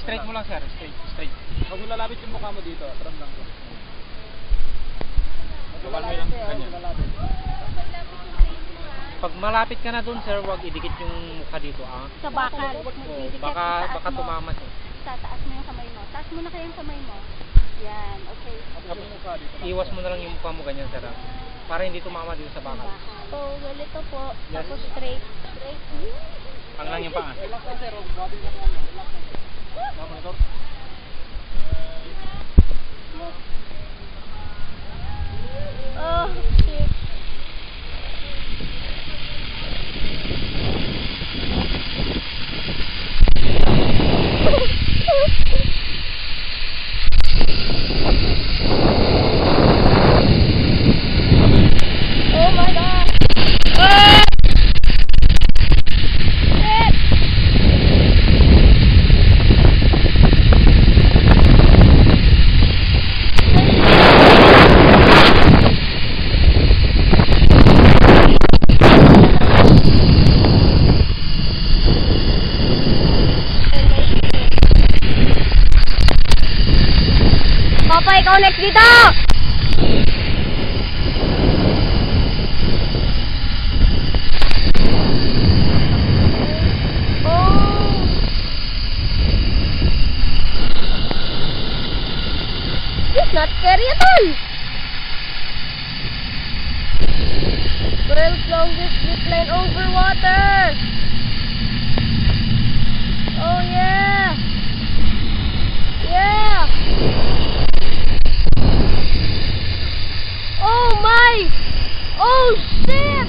straight mo lang sir, straight. Huwag mo lalapit yung mukha mo dito, tram lang ko. Kapal mo lang, ganyan. Pag malapit ka na dun sir, huwag idikit yung mukha dito Sa bakal. Baka tumamas eh. Tataas mo yung kamay mo. Taas mo na kayo yung kamay mo. Yan, okay. Iwas mo na lang yung mukha mo ganyan sir para hindi tumama dito sa bakal. So, ganito po. Yes. Tapos straight. Straight. Ang lang yung paa. Relax lang sir, huwag din ka naman. Relax lang sir. Tama na, Tor. Oh, shit. Oh my God. Ah! Shit. Papa, ikaw next dito! Oh! It's not scary at all! World's longest zip line over water! Oh yeah! Yeah! Oh my! Oh shit!